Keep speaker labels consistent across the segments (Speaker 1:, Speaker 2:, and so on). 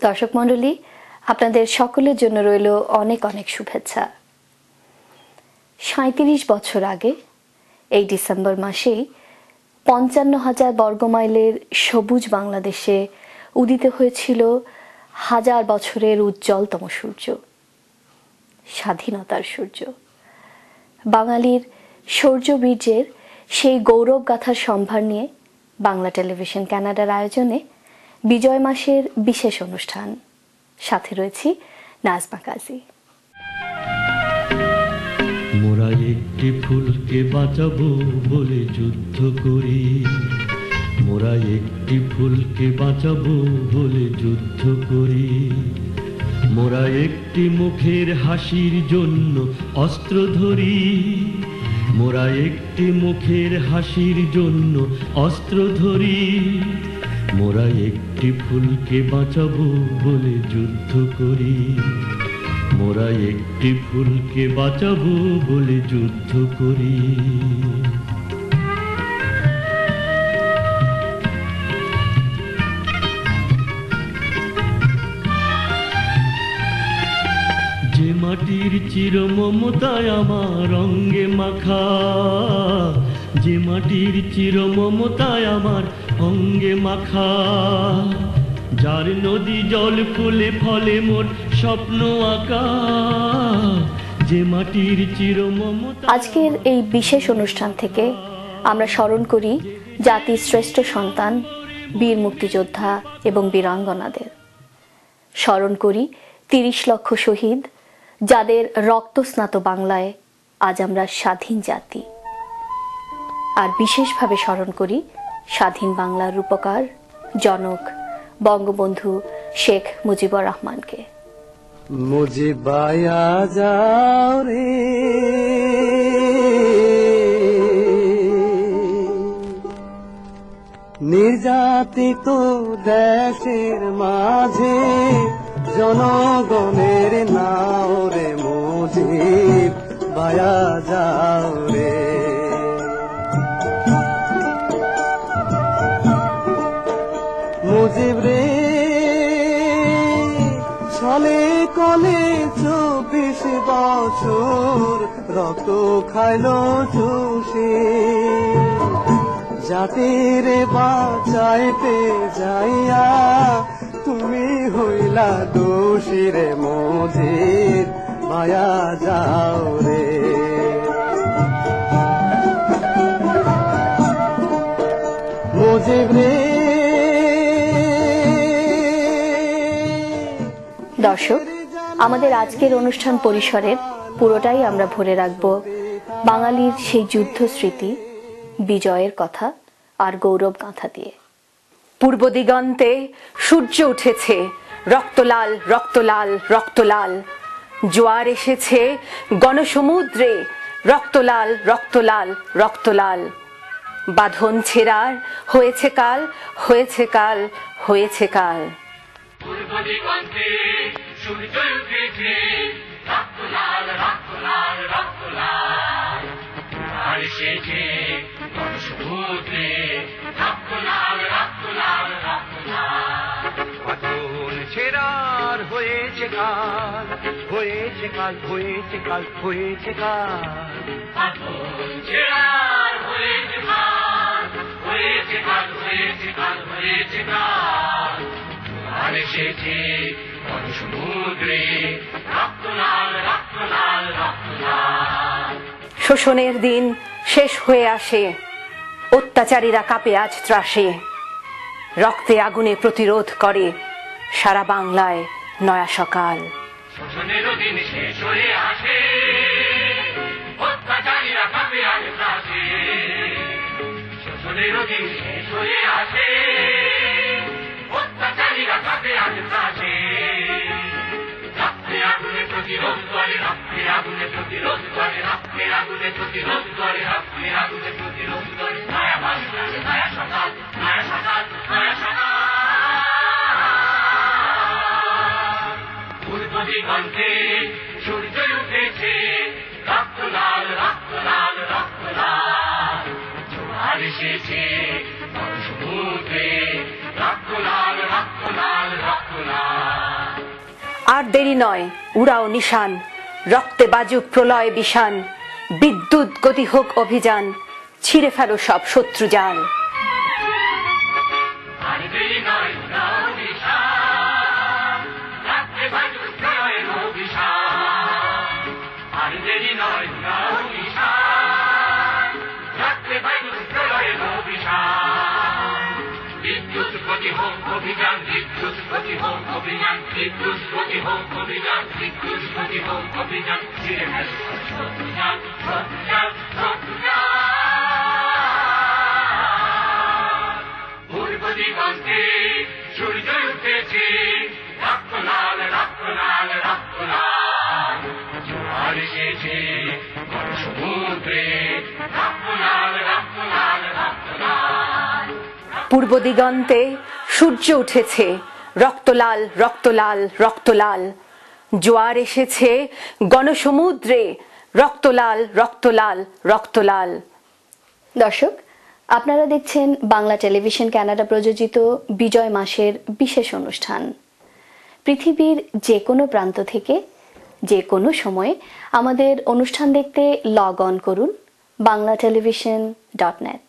Speaker 1: দর্শক মণ্ডলী, আপনাদের সকলের জন্য রইল অনেক অনেক শুভেচ্ছা। ৩৭ বছর আগে এই ডিসেম্বর মাসেই ৫৫,০০০ বর্গমাইলের সবুজ বাংলাদেশে উদিত হয়েছিল হাজার বছরের উজ্জ্বলতম সূর্য, স্বাধীনতার সূর্য। বাঙালির শৌর্যবীর্যের সেই গৌরব গাথার সম্ভার নিয়ে বাংলা টেলিভিশন কানাডার আয়োজনে বিজয় মাসের বিশেষ অনুষ্ঠান, সাথে রয়েছি নাজমা কাজী।
Speaker 2: মোরা একটি ফুলকে বাঁচাবো বলে যুদ্ধ করি, মোরা একটি ফুলকে বাঁচাবো বলে যুদ্ধ করি, মোরা একটি মুখের হাসির জন্য অস্ত্র ধরি, মোরা একটি মুখের হাসির জন্য অস্ত্র ধরি, মোরা একটি ফুলকে বাঁচাবো বলে যুদ্ধ করি, মোরা একটি ফুলকে বাঁচাবো বলে যুদ্ধ করি। যে মাটির চির মমতায় আমার অঙ্গে মাখা, যে মাটির চির মমতায় আমার অঙ্গে মাখা, যার নদী জল ফুলে ফলে মোর স্বপ্ন আঁকা, যে মাটির চির মমতা।
Speaker 1: আজকের এই বিশেষ অনুষ্ঠান থেকে আমরা স্মরণ করি জাতির শ্রেষ্ঠ সন্তান, বীর মুক্তিযোদ্ধা এবং বীরাঙ্গনাদের। স্মরণ করি ৩০ লক্ষ শহীদ, যাদের রক্তস্নাত বাংলায় আজ আমরা স্বাধীন জাতি। আর বিশেষভাবে স্মরণ করি স্বাধীন বাংলার রূপকার, জনক বঙ্গবন্ধু শেখ মুজিবুর রহমানকে।
Speaker 3: মুজিবায়া যাও রে, নির্যাতিত দেশের মাঝে জনগণের নাও রে, মুজিব বায়া যাও রে। মুজিব রে ছলে কলে ২৪ বছর রক্ত খাইল চুষে, জাতির বাঁচাইতে যাইয়া তুমি হইলা দোষী রে, মুজিব বায়া যাও রে। মুজিব রে।
Speaker 1: দর্শক, আমাদের আজকের অনুষ্ঠান পরিসরের পুরোটাই আমরা ভরে রাখব বাঙালির সেই যুদ্ধ স্মৃতি, বিজয়ের কথা আর গৌরব গাথা দিয়ে।
Speaker 4: পূর্ব দিগন্তে সূর্য উঠেছে, রক্তলাল রক্তলাল রক্তলাল, জোয়ার এসেছে গণসমুদ্রে, রক্তলাল রক্তলাল রক্তলাল, বাঁধন ছেঁড়ার হয়েছে কাল, হয়েছে কাল, হয়েছে কাল।
Speaker 5: পূর্ব দিগন্তে সূর্য উঠেছে, রক্তলাল রক্তলাল রক্তলাল, আর এসেছে গণসমুদ্রে, রক্তলাল রক্তলাল রক্তলাল। বাঁধন ছেঁড়ার হয়েছে কাল, হয়েছে কাল, হয়েছে কাল, হয়েছে কাল, বাঁধন ছেঁড়ার হয়েছে কাল, হয়েছে কাল, হয়েছে কাল, হয়েছে কাল, আর এসেছে সমুদ্রে, রক্তলাল রক্তলাল রক্তলাল।
Speaker 4: শোষণের দিন শেষ হয়ে আসে, অত্যাচারীরা কাঁপে আজ ত্রাসে, রক্তে আগুনে প্রতিরোধ করে সারা বাংলায় নয়া সকাল।
Speaker 5: শোষণের দিন শেষ হয়ে আসে, অত্যাচারীরা কাঁপে আজ ত্রাসে, শোষণের দিন শেষ হয়ে আসে, অত্যাচারীরা কাঁপে আজ ত্রাসে, রক্তে আগুনে প্রতিরোধ করে, রক্তে আগুনে প্রতিরোধ করে, রক্তে আগুনে প্রতিরোধ করে, রক্তে আগুনে প্রতিরোধ করে, নয়া বাংলা, নয়া সকাল, নয়া সকাল, নয়া সকাল। পূর্ব দিগন্তে সূর্য উঠেছে, রক্তলাল রক্তলাল রক্তলাল, জোয়ার এসেছে সমুদ্রে, রক্তলাল রক্তলাল রক্তলাল।
Speaker 4: আর দেরি নয়, উড়াও নিশান, রক্তে বাজুক প্রলয় বিষান, বিদ্যুৎ গতি হোক অভিযান, ছিঁড়ে ফেলো সব শত্রু জাল।
Speaker 5: আর দেরি নয়, উড়াও নিশান, রক্তে বাজুক প্রলয়ের অভিযান। আর দেরি নয়, উড়াও নিশান, রক্তে বাজুক প্রলয়ের অভিযান। বিদ্যুৎ গতি হোক অভিযান, বিদ্যুৎ গতি হোক অভিযান, বিদ্যুৎ গতি হোক অভিযান, বিদ্যুৎ গতি হোক অভিযান, ছিঁড়ে ফেলো সব শত্রু জাল, শত্রু জাল, শত্রু জাল। পূর্ব দিগন্তে সূর্য উঠেছে, রক্ত লাল, রক্ত লাল, রক্ত লাল। জোয়ার এসেছে বড় সমুদ্রে, রক্ত লাল, রক্ত লাল, রক্ত লাল।
Speaker 4: পূর্ব দিগন্তে সূর্য উঠেছে, রক্তলাল, রক্তলাল, রক্তলাল। জোয়ার এসেছে গণসমুদ্রে, রক্তলাল, রক্তলাল, রক্তলাল।
Speaker 1: দর্শক, আপনারা দেখছেন বাংলা টেলিভিশন কানাডা প্রযোজিত বিজয় মাসের বিশেষ অনুষ্ঠান। পৃথিবীর যে কোনো প্রান্ত থেকে যে কোনো সময়ে আমাদের অনুষ্ঠান দেখতে লগ অন করুন banglatelevision.net।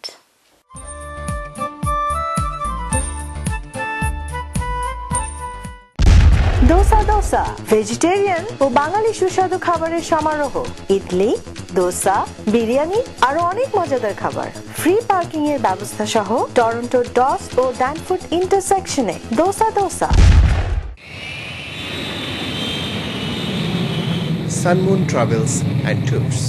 Speaker 6: দোসা দোসা ভেজিটেরিয়ান ও বাঙালি সুস্বাদু খাবারের সমারোহ। ইডলি, দোসা, বিরিয়ানি আরো অনেক মজাদার খাবার। ফ্রি পার্কিং এর ব্যবস্থা সহ টরন্টো ডস ও ড্যানফোর্ড ইন্টারসেকশনে dosa dosa.
Speaker 7: Sunmoon travels and tours,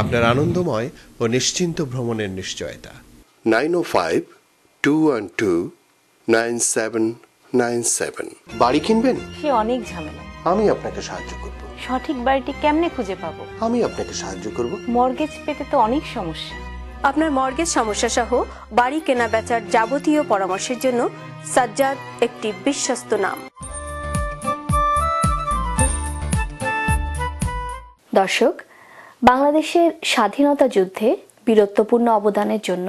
Speaker 7: আপনার আনন্দময় ও নিশ্চিন্ত ভ্রমণের নিশ্চয়তা। 905-212-9797। বাড়ি কিনবেন?
Speaker 8: সে অনেক ঝামেলা।
Speaker 7: আমি আপনাকে সাহায্য করব।
Speaker 8: সঠিক বাড়িটি কেমনে খুঁজে পাবো?
Speaker 7: আমি আপনাকে সাহায্য করব।
Speaker 8: মর্গেজ পেতে তো অনেক সমস্যা।
Speaker 6: আপনার মর্গেজ সমস্যা সহ বাড়ি কেনা বেচার যাবতীয় পরামর্শের জন্য সাজ্জাদ একটি বিশ্বস্ত নাম।
Speaker 1: দর্শক, বাংলাদেশের স্বাধীনতা যুদ্ধে বীরত্বপূর্ণ অবদানের জন্য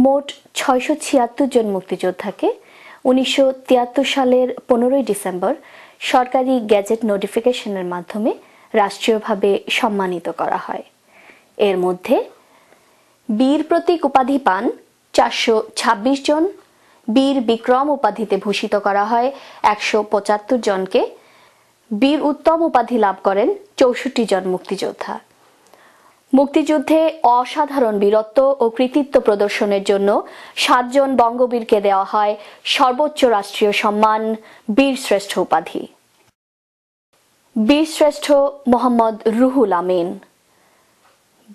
Speaker 1: মোট 676 জন মুক্তিযোদ্ধাকে 1973 সালের 15 ডিসেম্বর সরকারি গ্যাজেট নোটিফিকেশনের মাধ্যমে রাষ্ট্রীয়ভাবে সম্মানিত করা হয়। এর মধ্যে বীর প্রতীক উপাধি পান 426 জন, বীর বিক্রম উপাধিতে ভূষিত করা হয় 175 জনকে, বীর উত্তম উপাধি লাভ করেন 64 জন মুক্তিযোদ্ধা। মুক্তিযুদ্ধে অসাধারণ বীরত্ব ও কৃতিত্ব প্রদর্শনের জন্য 7 জন বঙ্গবীরকে দেওয়া হয় সর্বোচ্চ রাষ্ট্রীয় সম্মান বীরশ্রেষ্ঠ উপাধি। বীরশ্রেষ্ঠ মোহাম্মদ রুহুল আমিন,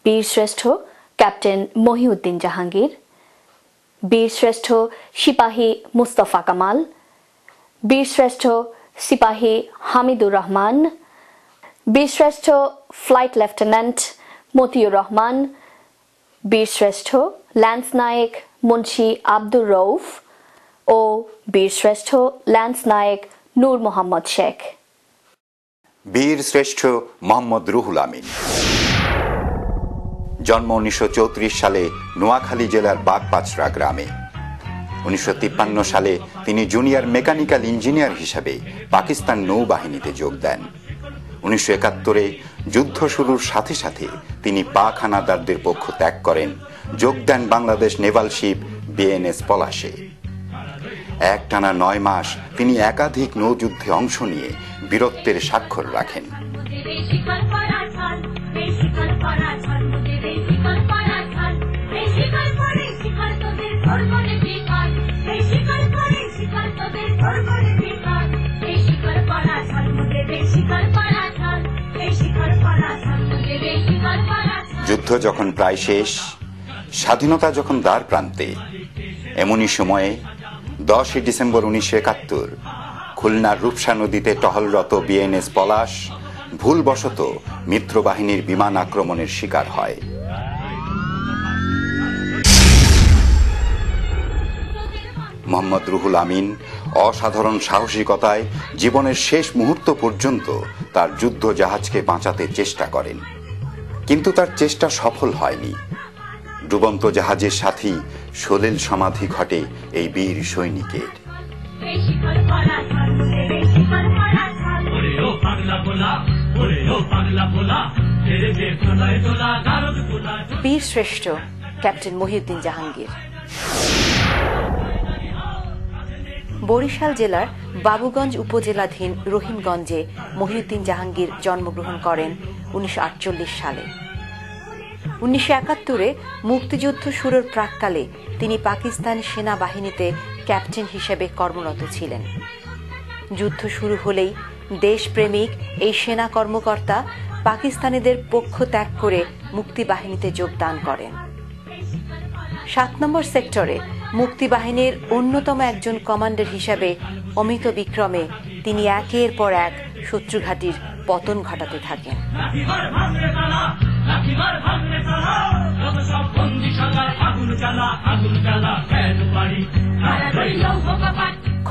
Speaker 1: বীরশ্রেষ্ঠ ক্যাপ্টেন মহিউদ্দিন জাহাঙ্গীর, বীরশ্রেষ্ঠ সিপাহী মুস্তফা কামাল, বীরশ্রেষ্ঠ সিপাহী হামিদুর রহমান, বীরশ্রেষ্ঠ ফ্লাইট লেফটেন্যান্ট মতিউর রহমান, বীরশ্রেষ্ঠ ল্যান্স নায়েক মুন্সি আব্দুর রউফ ও বীরশ্রেষ্ঠ ল্যান্স নায়েক নূর মোহাম্মদ শেখ।
Speaker 9: বীর শ্রেষ্ঠ মোহাম্মদ রুহুল আমিন। জন্ম 1934 সালে নোয়াখালী জেলার বাগপাচড়া গ্রামে। 1953 সালে তিনি জুনিয়র মেকানিক্যাল ইঞ্জিনিয়ার হিসেবে পাকিস্তান নৌবাহিনীতে যোগ দেন। 1971-এ যুদ্ধ শুরুর সাথে সাথে তিনি পাক হানাদারদের পক্ষ ত্যাগ করেন, যোগ দেন বাংলাদেশ নেভাল শিপ বিএনএস পলাশে। একটানা 9 মাস তিনি একাধিক নৌযুদ্ধে অংশ নিয়ে বীরত্বের স্বাক্ষর রাখেন। যুদ্ধ যখন প্রায় শেষ, স্বাধীনতা যখন দ্বার প্রান্তে, এমনই সময়ে 10 ডিসেম্বর 1971 খুলনার রূপসা নদীতে টহলরত বিএনএস পলাশ ভুলবশত মিত্রবাহিনীর বিমান আক্রমণের শিকার হয়। মোহাম্মদ রুহুল আমিন অসাধারণ সাহসিকতায় জীবনের শেষ মুহূর্ত পর্যন্ত তার যুদ্ধ জাহাজকে বাঁচাতে চেষ্টা করেন, কিন্তু তার চেষ্টা সফল হয়নি। ডুবন্ত জাহাজের সাথেই সলিল সমাধি ঘটে এই বীর সৈনিকের।
Speaker 4: বীর শ্রেষ্ঠ ক্যাপ্টেন মহিউদ্দিন জাহাঙ্গীর। বরিশাল জেলার বাবুগঞ্জ উপজেলাধীন রহিমগঞ্জে মহিউদ্দিন জাহাঙ্গীর জন্মগ্রহণ করেন 1948 সালে। 1971-এ মুক্তিযুদ্ধ শুরুর প্রাক্কালে তিনি পাকিস্তান সেনাবাহিনীতে ক্যাপ্টেন হিসেবে কর্মরত ছিলেন। যুদ্ধ শুরু হলেই দেশপ্রেমিক এই সেনা কর্মকর্তা পাকিস্তানিদের পক্ষ ত্যাগ করে মুক্তিবাহিনীতে যোগদান করেন। 7 নম্বর সেক্টরে মুক্তিবাহিনীর অন্যতম একজন কমান্ডার হিসেবে অমিত বিক্রমে তিনি একের পর এক শত্রুঘাটির পতন ঘটাতে থাকেন।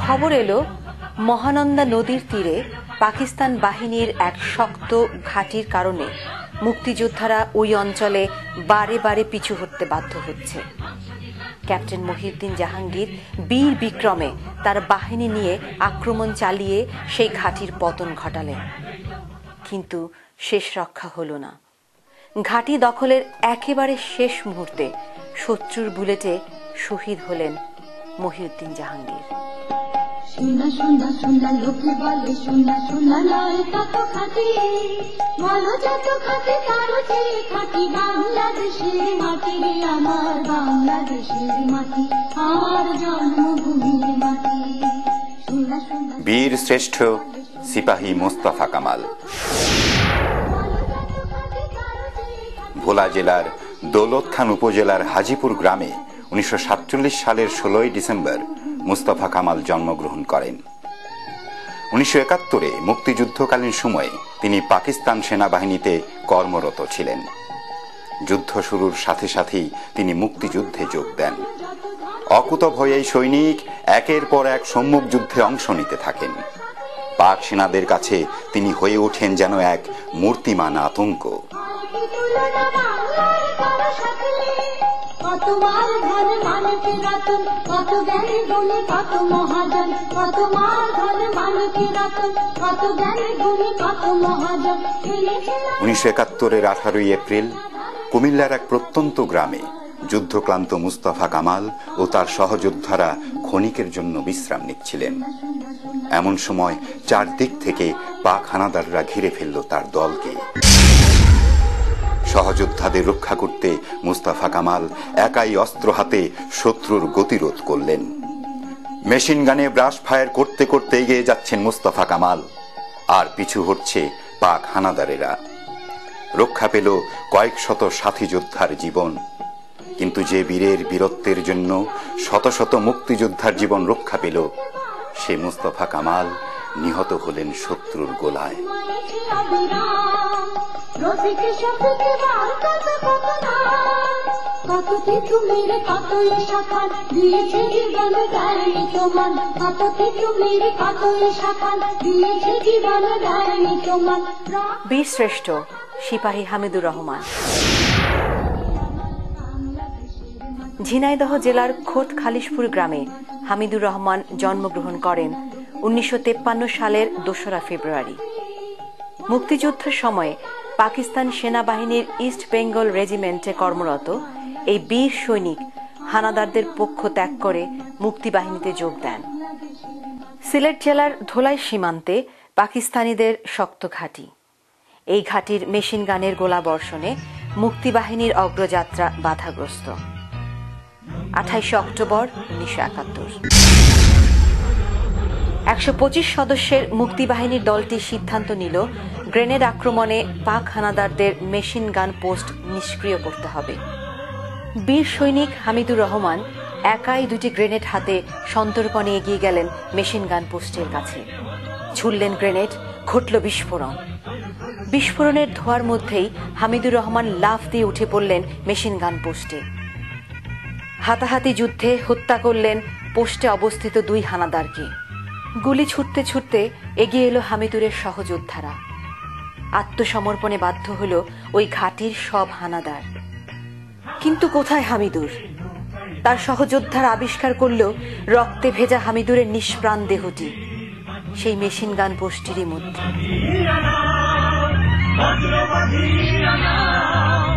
Speaker 4: খবর এলো মহানন্দা নদীর তীরে পাকিস্তান বাহিনীর এক শক্ত ঘাঁটির কারণে মুক্তিযোদ্ধারা ওই অঞ্চলে বারে বারে পিছু হটতে বাধ্য হচ্ছে। ক্যাপ্টেন মহিউদ্দিন জাহাঙ্গীর বীর বিক্রমে তার বাহিনী নিয়ে আক্রমণ চালিয়ে সেই ঘাঁটির পতন ঘটালেন, কিন্তু শেষ রক্ষা হলো না। ঘাঁটি দখলের একেবারে শেষ মুহূর্তে শত্রুর বুলেটে শহীদ হলেন মহিউদ্দিন জাহাঙ্গীর।
Speaker 10: সোনা সোনা সোনা লোকে বলে সোনা সোনা নয় কত খাঁটি, বলো যত খাঁটি তারও চেয়ে খাঁটি বাংলাদেশের মাটি, আমার বাংলাদেশের মাটি, আমার জন্মভূমির মাটি।
Speaker 9: বীর শ্রেষ্ঠ সিপাহী মোস্তফা কামাল। ভোলা জেলার দৌলত খান উপজেলার হাজিপুর গ্রামে 1947 সালের 16 ডিসেম্বর মোস্তফা কামাল জন্মগ্রহণ করেন। 1971-এ মুক্তিযুদ্ধকালীন সময়ে তিনি পাকিস্তান সেনাবাহিনীতে কর্মরত ছিলেন। যুদ্ধ শুরুর সাথে সাথেই তিনি মুক্তিযুদ্ধে যোগ দেন। অকুতভয় এই সৈনিক একের পর এক সম্মুখ যুদ্ধে অংশ নিতে থাকেন। পাক সেনাদের কাছে তিনি হয়ে ওঠেন যেন এক মূর্তিমান আতঙ্ক।
Speaker 10: কত মার ধন মানকে রতন, কত জ্ঞানী গুণী কত মহাজন, কত মার ধন মানকে রতন, কত জ্ঞানী গুণী কত মহাজন।
Speaker 9: 1971-এর 18 এপ্রিল কুমিল্লার এক প্রত্যন্ত গ্রামে যুদ্ধক্লান্ত মুস্তফা কামাল ও তার সহযোদ্ধারা ক্ষণিকের জন্য বিশ্রাম নিচ্ছিলেন। এমন সময় চারদিক থেকে পাক হানাদাররা ঘিরে ফেলল তার দলকে। সহযোদ্ধাদের রক্ষা করতে মুস্তাফা কামাল একাই অস্ত্র হাতে শত্রুর গতিরোধ করলেন। মেশিন গানে ব্রাশ ফায়ার করতে করতে এগিয়ে যাচ্ছেন মুস্তাফা কামাল, আর পিছু হটছে পাক হানাদারেরা। রক্ষা পেল কয়েক শত সাথী যোদ্ধার জীবন, কিন্তু যে বীরের বীরত্বের জন্য শত শত মুক্তিযোদ্ধার জীবন রক্ষা পেল, সে মুস্তাফা কামাল নিহত হলেন শত্রুর গোলায়।
Speaker 4: বীর শ্রেষ্ঠ সিপাহী হামিদুর রহমান। ঝিনাইদহ জেলার খোট খালিশপুর গ্রামে হামিদুর রহমান জন্মগ্রহণ করেন 1953 সালের 2 ফেব্রুয়ারি। মুক্তিযুদ্ধের সময়ে পাকিস্তান সেনাবাহিনীর ইস্ট বেঙ্গল রেজিমেন্টে কর্মরত এই বীর সৈনিক হানাদারদের পক্ষ ত্যাগ করে মুক্তিবাহিনীতে যোগ দেন। সিলেট জেলার ধোলাই সীমান্তে পাকিস্তানিদের শক্ত ঘাঁটি। এই ঘাঁটির মেশিন গানের গোলাবর্ষণে মুক্তিবাহিনীর অগ্রযাত্রা বাধাগ্রস্ত। 28 অক্টোবর 1971 125 সদস্যের মুক্তিবাহিনীর দলটি সিদ্ধান্ত নিল গ্রেনেড আক্রমণে পাক হানাদারদের মেশিন গান পোস্ট নিষ্ক্রিয় করতে হবে। বীর সৈনিক হামিদুর রহমান একাই 2টি গ্রেনেড হাতে সন্তর্পণে এগিয়ে গেলেন মেশিন গান পোস্টের কাছে। ছুড়লেন গ্রেনেড, ঘটল বিস্ফোরণ। বিস্ফোরণের ধোঁয়ার মধ্যেই হামিদুর রহমান লাফ দিয়ে উঠে পড়লেন মেশিন গান পোস্টে। হাতাহাতি যুদ্ধে হত্যা করলেন পোস্টে অবস্থিত 2 হানাদারকে। গুলি ছুটতে ছুটতে এগিয়ে এলো হামিদুরের সহযোদ্ধারা। আত্মসমর্পণে বাধ্য হল ওই ঘাঁটির সব হানাদার। কিন্তু কোথায় হামিদুর? তার সহযোদ্ধারা আবিষ্কার করল রক্তে ভেজা হামিদুরের নিষ্প্রাণ দেহটি সেই মেশিন গান পোস্টেরই মধ্যে।
Speaker 5: বজ্র বাঁধিয়া নাও,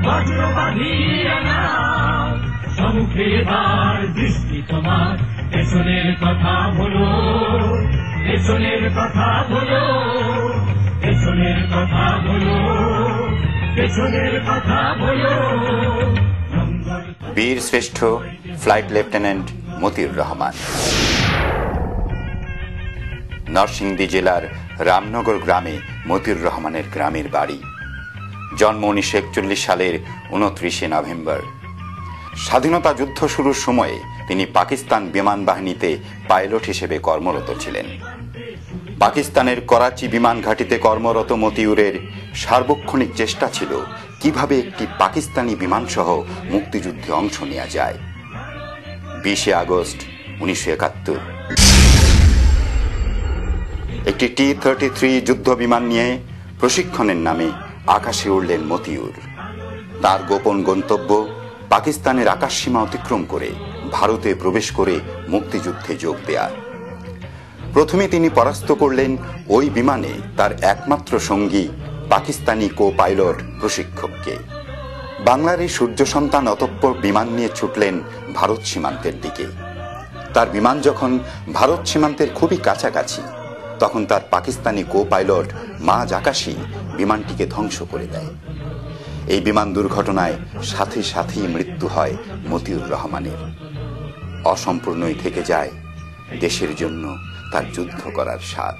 Speaker 5: বজ্র বাঁধিয়া নাও, সম্মুখে এবার দৃষ্টি তোমার, পেছনের কথা বলো, পেছনের কথা বলো, পেছনের কথা বলো, পেছনের কথা বলো।
Speaker 9: বীর শ্রেষ্ঠ ফ্লাইট লেফটেন্যান্ট মতিউর রহমান। নরসিংদী জেলার রামনগর গ্রামে মতিউর রহমানের গ্রামের বাড়ি। জন্ম 1941 সালের 29 নভেম্বর। স্বাধীনতা যুদ্ধ শুরুর সময়ে তিনি পাকিস্তান বিমান বাহিনীতে পাইলট হিসেবে কর্মরত ছিলেন। পাকিস্তানের করাচি বিমান ঘাঁটিতে কর্মরত মতিউরের সার্বক্ষণিক চেষ্টা ছিল কিভাবে একটি পাকিস্তানি বিমানসহ মুক্তিযুদ্ধে অংশ নেওয়া যায়। 20 আগস্ট 1971 একটি T-33 যুদ্ধ বিমান নিয়ে প্রশিক্ষণের নামে আকাশে উড়লেন মতিউর। তার গোপন গন্তব্য পাকিস্তানের আকাশসীমা অতিক্রম করে ভারতে প্রবেশ করে মুক্তিযুদ্ধে যোগ দেয়া। প্রথমে তিনি পরাস্ত করলেন ওই বিমানে তার একমাত্র সঙ্গী পাকিস্তানি কো পাইলট প্রশিক্ষককে। বাংলার এই সূর্য সন্তান অতঃপর বিমান নিয়ে ছুটলেন ভারত সীমান্তের দিকে। তার বিমান যখন ভারত সীমান্তের খুবই কাছাকাছি, তখন তার পাকিস্তানি কো পাইলট মাঝ আকাশে বিমানটিকে ধ্বংস করে দেয়। এই বিমান দুর্ঘটনায় সাথে সাথেই মৃত্যু হয় মতিউর রহমানের। অসম্পূর্ণই থেকে যায় দেশের জন্য তার যুদ্ধ করার স্বাদ।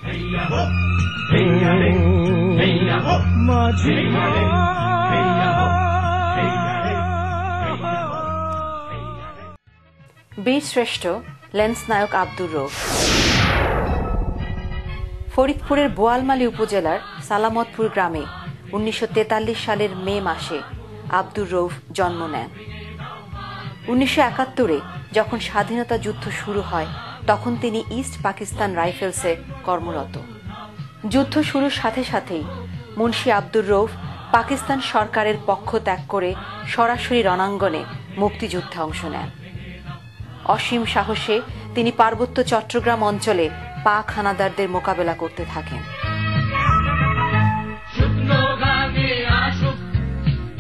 Speaker 4: বীর শ্রেষ্ঠ লেন্স নায়ক আব্দুর রউফ। ফরিদপুরের বোয়ালমালী উপজেলার সালামতপুর গ্রামে 1943 সালের মে মাসে আব্দুর রউফ জন্ম নেন। 1971 যখন স্বাধীনতা যুদ্ধ শুরু হয়, তখন তিনি ইস্ট পাকিস্তান রাইফেলসে কর্মরত। যুদ্ধ শুরুর সাথে সাথেই মুন্সি আব্দুর রউফ পাকিস্তান সরকারের পক্ষ ত্যাগ করে সরাসরি রণাঙ্গনে মুক্তিযুদ্ধে অংশ নেন। অসীম সাহসে তিনি পার্বত্য চট্টগ্রাম অঞ্চলে পাক হানাদারদের মোকাবেলা করতে থাকেন।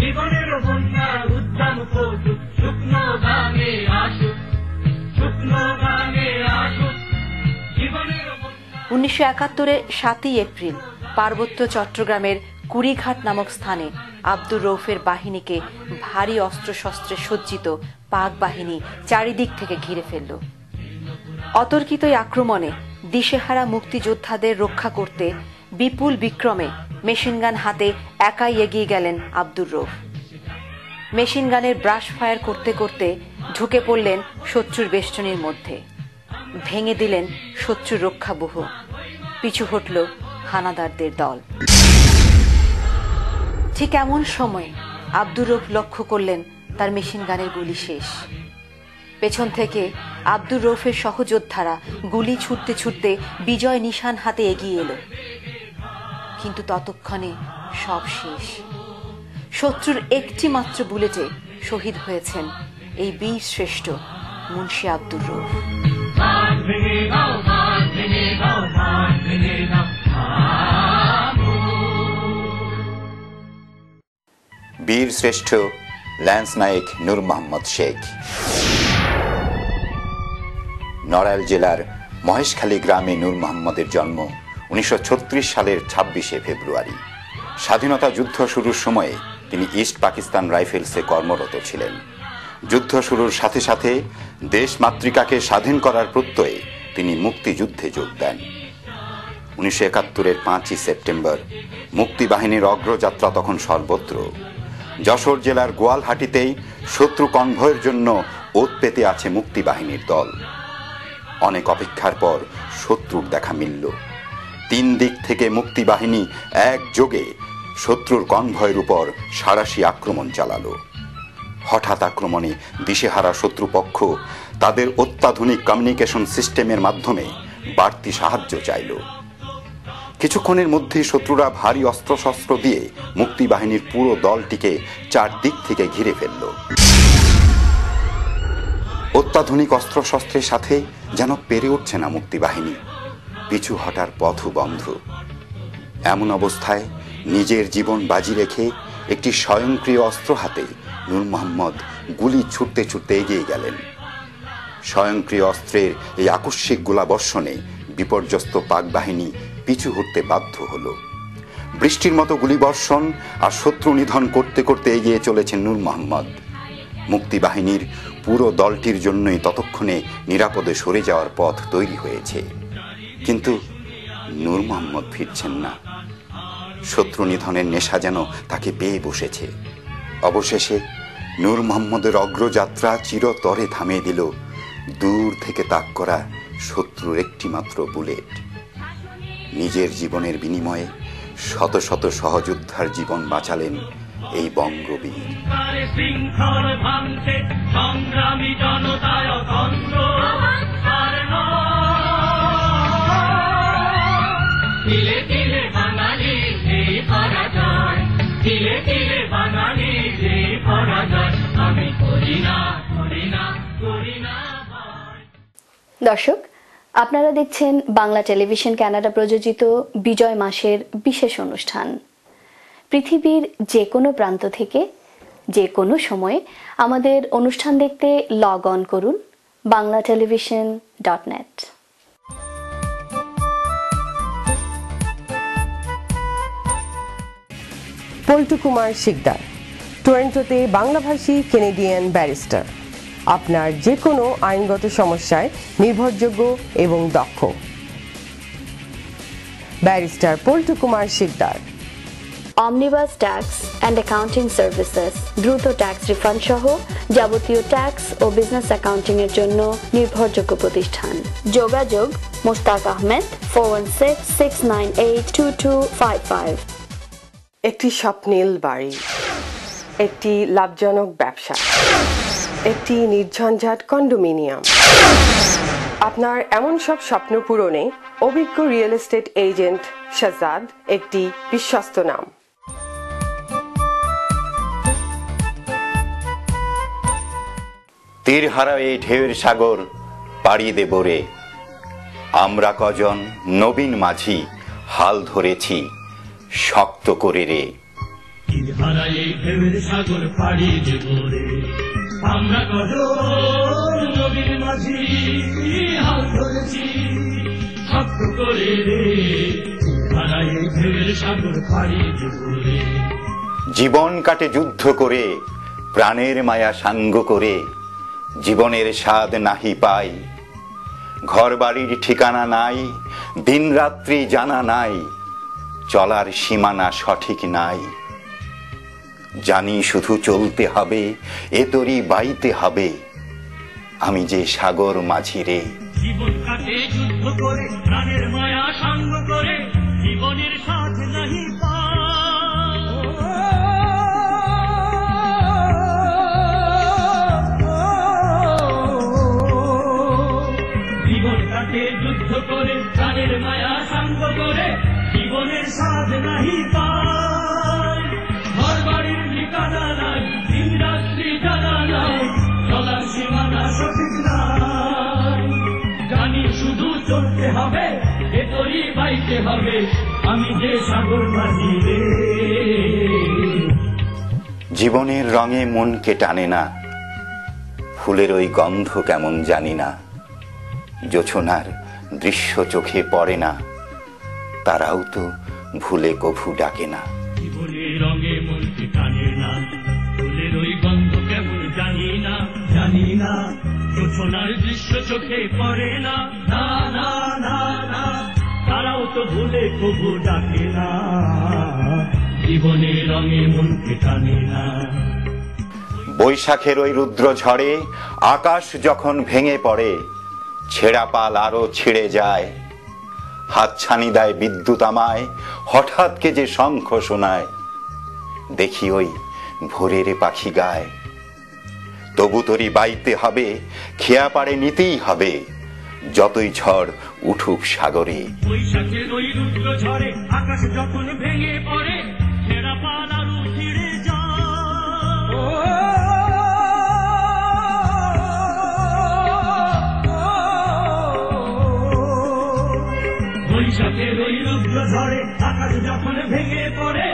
Speaker 5: জীবনের বন্যা উদ্যম কৌতুক, শুকনো গানে আসুক, শুকনো গানে আসুক, জীবনের
Speaker 4: 1971 7 এপ্রিল পার্বত্য চট্টগ্রামের কুড়িঘাট নামক স্থানে আব্দুর রউফের বাহিনীকে ভারী অস্ত্রশস্ত্রে সজ্জিত পাক বাহিনী চারিদিক থেকে ঘিরে ফেলল। অতর্কিত এই আক্রমণে দিশেহারা মুক্তিযোদ্ধাদের রক্ষা করতে বিপুল বিক্রমে মেশিনগান হাতে একাই এগিয়ে গেলেন আব্দুর রউফ। মেশিনগানের ব্রাশ ফায়ার করতে করতে ঢুকে পড়লেন শত্রুর বেষ্টনীর মধ্যে, ভেঙে দিলেন শত্রুর রক্ষাবহ, পিছু হটল হানাদারদের দল। ঠিক এমন সময় আব্দুর রউফ লক্ষ্য করলেন তার মেশিনগানের গুলি শেষ। পেছন থেকে আব্দুর রউফের সহযোদ্ধারা গুলি ছুটতে ছুটতে বিজয় নিশান হাতে এগিয়ে এলো, কিন্তু ততক্ষণে সব শেষ। শত্রুর একটি মাত্র বুলেটে শহীদ হয়েছেন এই বীর শ্রেষ্ঠ মুন্সি আব্দুর রউফ।
Speaker 9: বীর শ্রেষ্ঠ ল্যান্স নায়েক নূর মোহাম্মদ শেখ। নড়াইল জেলার মহেশখালী গ্রামে নূর মোহাম্মদের জন্ম 1936 সালের 26 ফেব্রুয়ারি। স্বাধীনতা যুদ্ধ শুরুর সময়ে তিনি ইস্ট পাকিস্তান রাইফেলসে কর্মরত ছিলেন। যুদ্ধ শুরুর সাথে সাথে দেশ মাতৃকাকে স্বাধীন করার প্রত্যয়ে তিনি মুক্তিযুদ্ধে যোগ দেন। 1971 5 সেপ্টেম্বর মুক্তিবাহিনীর অগ্রযাত্রা তখন সর্বত্র। যশোর জেলার গোয়ালহাটিতেই শত্রু কনভয়ের জন্য ওত পেতে আছে মুক্তিবাহিনীর দল। অনেক অপেক্ষার পর শত্রুর দেখা মিলল। 3 দিক থেকে মুক্তিবাহিনী একযোগে শত্রুর কনভয়ের উপর সাঁড়াশি আক্রমণ চালালো। হঠাৎ আক্রমণে দিশেহারা শত্রুপক্ষ তাদের অত্যাধুনিক কমিউনিকেশন সিস্টেমের মাধ্যমে বাড়তি সাহায্য চাইল। কিছুক্ষণের মধ্যে শত্রুরা ভারী অস্ত্রশস্ত্র দিয়ে মুক্তিবাহিনীর পুরো দলটিকে 4 দিক থেকে ঘিরে ফেলল। অত্যাধুনিক অস্ত্রশস্ত্রের সাথে যেন পেরে উঠছে না মুক্তিবাহিনী, পিছু হটার পথও বন্ধ। এমন অবস্থায় নিজের জীবন বাজি রেখে একটি স্বয়ংক্রিয় অস্ত্র হাতে নূর মোহাম্মদ গুলি ছুটতে ছুটতে এগিয়ে গেলেন। স্বয়ংক্রিয় অস্ত্রের এই আকস্মিক গোলাবর্ষণে বিপর্যস্ত পাক বাহিনী পিছু হটতে বাধ্য হল। বৃষ্টির মতো গুলিবর্ষণ আর শত্রু নিধন করতে করতে এগিয়ে চলেছেন নূর মোহাম্মদ। মুক্তিবাহিনীর পুরো দলটির জন্যই ততক্ষণে নিরাপদে সরে যাওয়ার পথ তৈরি হয়েছে, কিন্তু নূর মোহাম্মদ ফিরছেন না। শত্রু নিধনের নেশা যেন তাকে পেয়ে বসেছে। অবশেষে নূর মোহাম্মদের অগ্রযাত্রা চিরতরে থামিয়ে দিল দূর থেকে তাক করা শত্রুর একটি মাত্র বুলেট। নিজের জীবনের বিনিময়ে শত শত সহযোদ্ধার জীবন বাঁচালেন এই বঙ্গবীর।
Speaker 1: দর্শক, আপনারা দেখছেন বাংলা টেলিভিশন কানাডা প্রযোজিত বিজয় মাসের বিশেষ অনুষ্ঠান। পৃথিবীর যে কোনো প্রান্ত থেকে যে কোনো সময়ে আমাদের অনুষ্ঠান দেখতে লগ অন করুন banglatelevision.net।
Speaker 6: পল্টু কুমার শিকদার, টরন্টোতে বাংলাভাষী কেনেডিয়ান ব্যারিস্টার। আপনার যে কোনো আইনগত সমস্যায় নির্ভরযোগ্য এবং দক্ষ। Barrister Paltu Kumar Sikdar.
Speaker 1: Omnibus tax and accounting services, দ্রুত ট্যাক্স রিফান্ড সহ যাবতীয় ট্যাক্স ও বিজনেস অ্যাকাউন্টিং এর জন্য নির্ভরযোগ্য প্রতিষ্ঠান। যোগাযোগ মোস্তাক আহমেদ 4166982255।
Speaker 6: একটি স্বপ্নীল বাড়ি, একটি লাভজনক ব্যবসা, একটি নির্ঝঞ্ঝাট কন্ডোমিনিয়াম। আপনার এমন সব স্বপ্ন পূরণে অভিজ্ঞ রিয়েল এস্টেট এজেন্ট শাহজাদ একটি বিশ্বস্ত নাম।
Speaker 9: তীর হারা এই ঢেউয়ের সাগর পাড়ি দেব রে, আমরা কজন নবীন মাঝি হাল ধরেছি শক্ত করে রে।
Speaker 2: তীর হারা এই ঢেউয়ের সাগর পাড়ি দেব রে, আমরা কজন নবীন মাঝি হাল ধরেছি শক্ত করে রে। তীর হারা এই ঢেউয়ের সাগর পাড়ি দেব রে।
Speaker 9: জীবন কাটে যুদ্ধ করে, প্রাণের মায়া সাঙ্গ করে, জীবনের স্বাদ নাহি পাই। ঘর বাড়ির ঠিকানা নাই, দিন রাত্রি জানা নাই, চলার সীমানা সঠিক নাই। জানি শুধু চলতে হবে, এ তরি বাইতে হবে, আমি যে সাগর মাঝি রে।
Speaker 2: জীবন কাটে যুদ্ধ করে, প্রাণের মায়া সাঙ্গ করে, জীবনের স্বাদ নাহি পাই। জীবন কাটে যুদ্ধ করে, প্রাণের মায়া সাঙ্গ করে, জীবনের স্বাদ নাহি পাই। ঘর বাড়ির ঠিকানা নাই, দিন রাত্রি জানা নাই, চলার সীমানা সঠিক নাই। জানি শুধু চলতে হবে, এ তরি বাইতে হবে, আমি যে সাগর মাঝি রে।
Speaker 9: জীবনের রঙে মনকে টানে না, ফুলের ওই গন্ধ কেমন জানি না, জোছনার দৃশ্য চোখে পড়ে না, তারাও তো ভুলে কভু ডাকে না।
Speaker 2: জীবনের রঙে মনকে টানে না, ফুলের ওই গন্ধ কেমন জানি না, জানি না, জোছনার দৃশ্য চোখে পড়ে না, না না না না, তারাও তো ভুলে কভু ডাকে না। জীবনের রঙে মনকে টানে না।
Speaker 9: বৈশাখের ওই রুদ্র ঝড়ে আকাশ যখন ভেঙে পড়ে, ছেঁড়া পাল আরো ছিঁড়ে যায়, হাতছানি দেয় বিদ্যুৎ আমায়, হঠাৎ কে যে শঙ্খ শোনায়, দেখি ওই ভোরের পাখি গায়। তবু তরি বাইতে হবে, খেয়া পাড়ে নিতেই হবে, যতই ঝড় উঠুক সাগরে।
Speaker 2: বৈশাখের ওই রুদ্র ঝড়ে আকাশ যখন ভেঙে পড়ে, ছেঁড়া পাল আরো ছিঁড়ে যায়। বৈশাখের ওই রুদ্র ঝড়ে আকাশ যখন ভেঙে পড়ে,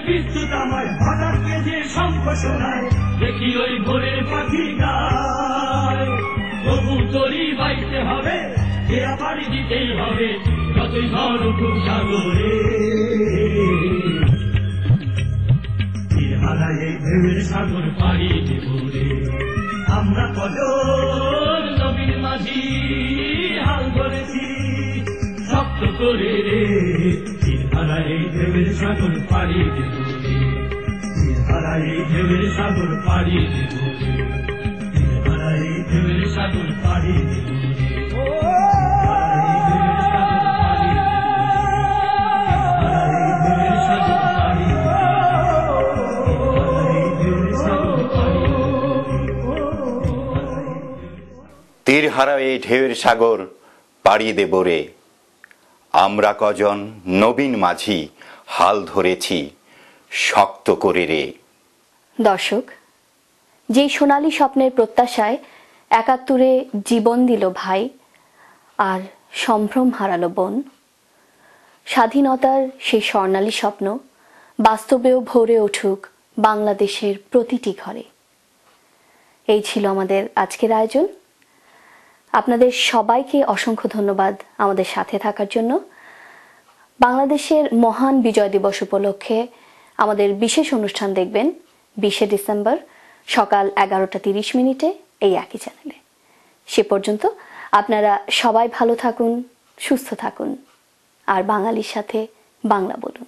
Speaker 2: বিদ্যুৎ আমায় হঠাৎ যে শঙ্খ শোনায়, দেখি ওই ভোরের পাখি গায়, কবুতরি বাইতে হবে, ঘেরা পাড়ি দিতেই হবে, যতই ঝড় উঠুক সাগরে। তীর হারায় এই ঢেউয়ের সাগর পাড়ি দেব রে, আমরা কজন নবীন মাঝি হাল ধরেছি শক্ত করে রে। তীর হারায় এই ঢেউয়ের সাগর পাড়ি দেব রে, তীর হারায় এই ঢেউয়ের সাগর পাড়ি দেব রে, তীর হারায় এই ঢেউয়ের সাগর পাড়ি দেব রে।
Speaker 9: তীর হারায় এই ঢেউয়ের সাগর পাড়ি দেব রে, আমরা কজন নবীন মাঝি হাল ধরেছি শক্ত করে রে।
Speaker 1: দর্শক, যেই সোনালী স্বপ্নের প্রত্যাশায় ৭১-এ জীবন দিল ভাই আর সম্ভ্রম হারালো বোন, স্বাধীনতার সেই স্বর্ণালী স্বপ্ন বাস্তবেও ভরে উঠুক বাংলাদেশের প্রতিটি ঘরে। এই ছিল আমাদের আজকের আয়োজন। আপনাদের সবাইকে অসংখ্য ধন্যবাদ আমাদের সাথে থাকার জন্য। বাংলাদেশের মহান বিজয় দিবস উপলক্ষে আমাদের বিশেষ অনুষ্ঠান দেখবেন ২০শে ডিসেম্বর সকাল ১১:৩০ এই একই চ্যানেলে। সে পর্যন্ত আপনারা সবাই ভালো থাকুন, সুস্থ থাকুন আর বাঙালির সাথে বাংলা বলুন।